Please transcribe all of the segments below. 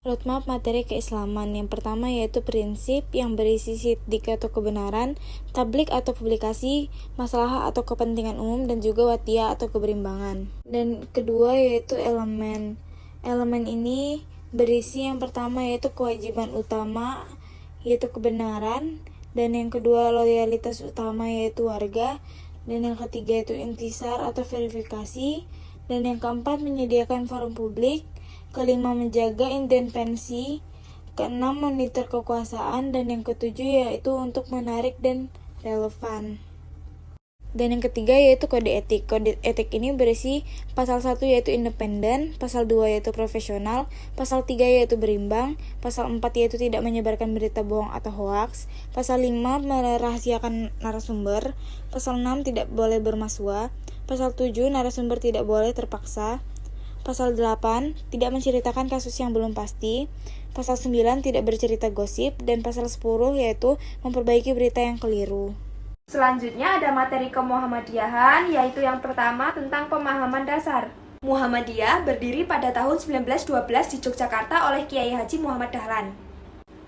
Roadmap materi keislaman. Yang pertama yaitu prinsip yang berisi siddiq atau kebenaran, tablik atau publikasi, masalah atau kepentingan umum, dan juga watia atau keberimbangan. Dan kedua yaitu elemen. Elemen ini berisi yang pertama yaitu kewajiban utama yaitu kebenaran, dan yang kedua loyalitas utama yaitu warga, dan yang ketiga itu intisar atau verifikasi, dan yang keempat menyediakan forum publik, kelima menjaga independensi, keenam monitor kekuasaan, dan yang ketujuh yaitu untuk menarik dan relevan. Dan yang ketiga yaitu kode etik. Kode etik ini berisi pasal 1 yaitu independen, pasal 2 yaitu profesional, pasal 3 yaitu berimbang, pasal 4 yaitu tidak menyebarkan berita bohong atau hoaks, pasal 5 merahasiakan narasumber, pasal 6 tidak boleh bermaswa, pasal 7 narasumber tidak boleh terpaksa, pasal 8 tidak menceritakan kasus yang belum pasti, pasal 9 tidak bercerita gosip, dan pasal 10 yaitu memperbaiki berita yang keliru. Selanjutnya ada materi kemuhammadiyahan, yaitu yang pertama tentang pemahaman dasar. Muhammadiyah berdiri pada tahun 1912 di Yogyakarta oleh Kiai Haji Muhammad Dahlan.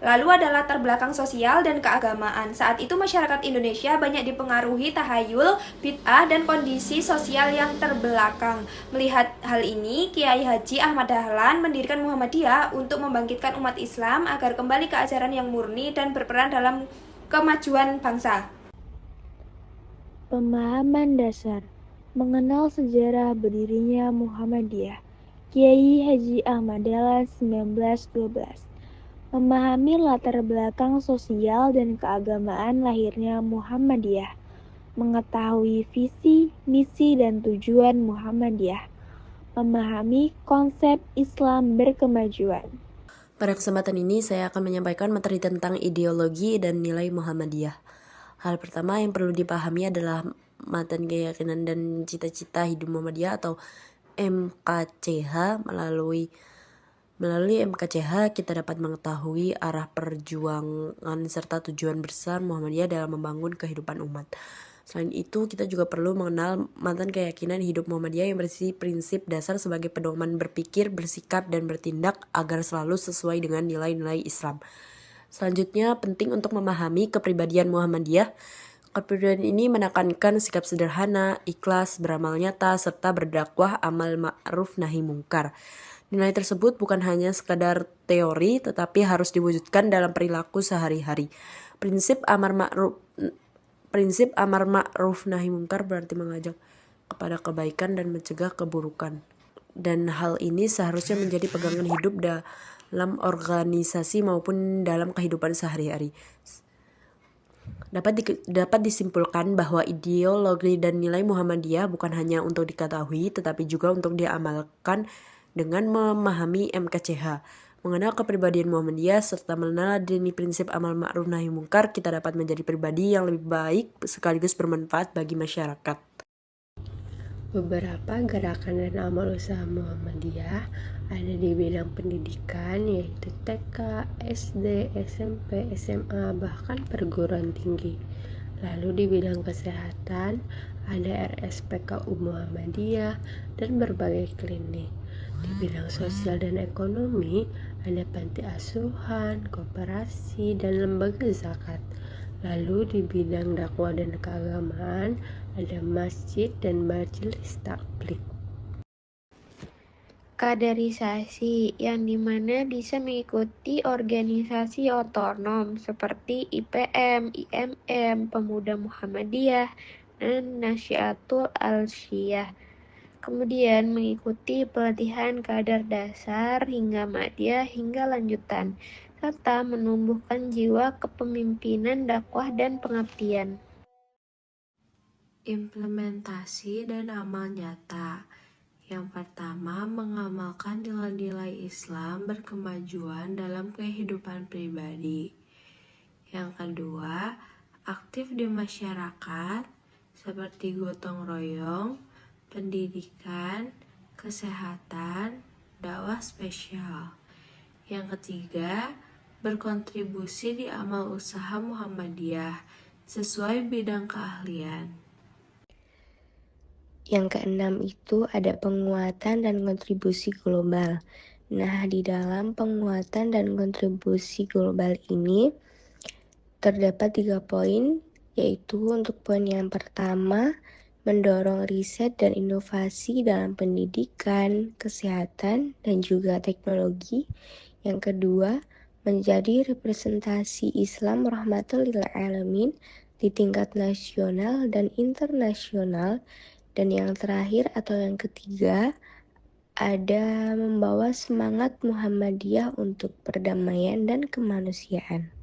Lalu ada latar belakang sosial dan keagamaan. Saat itu masyarakat Indonesia banyak dipengaruhi tahayul, bid'ah, dan kondisi sosial yang terbelakang. Melihat hal ini, Kiai Haji Ahmad Dahlan mendirikan Muhammadiyah untuk membangkitkan umat Islam agar kembali ke ajaran yang murni dan berperan dalam kemajuan bangsa. Pemahaman dasar mengenal sejarah berdirinya Muhammadiyah. Kiai Haji Ahmad Dahlan 1912. Memahami latar belakang sosial dan keagamaan lahirnya Muhammadiyah. Mengetahui visi, misi, dan tujuan Muhammadiyah. Memahami konsep Islam berkemajuan. Pada kesempatan ini saya akan menyampaikan materi tentang ideologi dan nilai Muhammadiyah. Hal pertama yang perlu dipahami adalah matan keyakinan dan cita-cita hidup Muhammadiyah atau MKCH. Melalui MKCH kita dapat mengetahui arah perjuangan serta tujuan besar Muhammadiyah dalam membangun kehidupan umat. Selain itu, kita juga perlu mengenal matan keyakinan hidup Muhammadiyah yang berisi prinsip dasar sebagai pedoman berpikir, bersikap, dan bertindak agar selalu sesuai dengan nilai-nilai Islam. Selanjutnya, penting untuk memahami kepribadian Muhammadiyah. Kepribadian ini menekankan sikap sederhana, ikhlas, beramal nyata, serta berdakwah amal ma'ruf nahi mungkar. Nilai tersebut bukan hanya sekadar teori, tetapi harus diwujudkan dalam perilaku sehari-hari. Prinsip amar ma'ruf nahi mungkar berarti mengajak kepada kebaikan dan mencegah keburukan. Dan hal ini seharusnya menjadi pegangan hidup dalam organisasi maupun dalam kehidupan sehari-hari. Dapat disimpulkan bahwa ideologi dan nilai Muhammadiyah bukan hanya untuk diketahui, tetapi juga untuk diamalkan dengan memahami MKCH. Mengenal kepribadian Muhammadiyah serta meneladani prinsip amal ma'ruf nahi mungkar, kita dapat menjadi pribadi yang lebih baik sekaligus bermanfaat bagi masyarakat. Beberapa gerakan dan amal usaha Muhammadiyah ada di bidang pendidikan, yaitu TK, SD, SMP, SMA, bahkan perguruan tinggi. Lalu di bidang kesehatan ada RSPKU Muhammadiyah dan berbagai klinik. Di bidang sosial dan ekonomi ada panti asuhan, koperasi, dan lembaga zakat. Lalu di bidang dakwah dan keagamaan ada masjid dan majelis taklim. Kaderisasi yang dimana bisa mengikuti organisasi otonom seperti IPM, IMM, Pemuda Muhammadiyah, dan Nasyiatul Al-Syiyah. Kemudian mengikuti pelatihan kader dasar hingga madya hingga lanjutan, serta menumbuhkan jiwa kepemimpinan, dakwah, dan pengabdian. Implementasi dan amal nyata. Yang pertama, mengamalkan nilai-nilai Islam berkemajuan dalam kehidupan pribadi. Yang kedua, aktif di masyarakat seperti gotong royong, pendidikan, kesehatan, dakwah spesial. Yang ketiga, berkontribusi di amal usaha Muhammadiyah sesuai bidang keahlian. Yang keenam itu ada penguatan dan kontribusi global. Nah, di dalam penguatan dan kontribusi global ini terdapat 3 poin, yaitu untuk poin yang pertama, mendorong riset dan inovasi dalam pendidikan, kesehatan, dan juga teknologi. Yang kedua, menjadi representasi Islam rahmatan lil alamin di tingkat nasional dan internasional. Dan yang terakhir atau yang ketiga, ada membawa semangat Muhammadiyah untuk perdamaian dan kemanusiaan.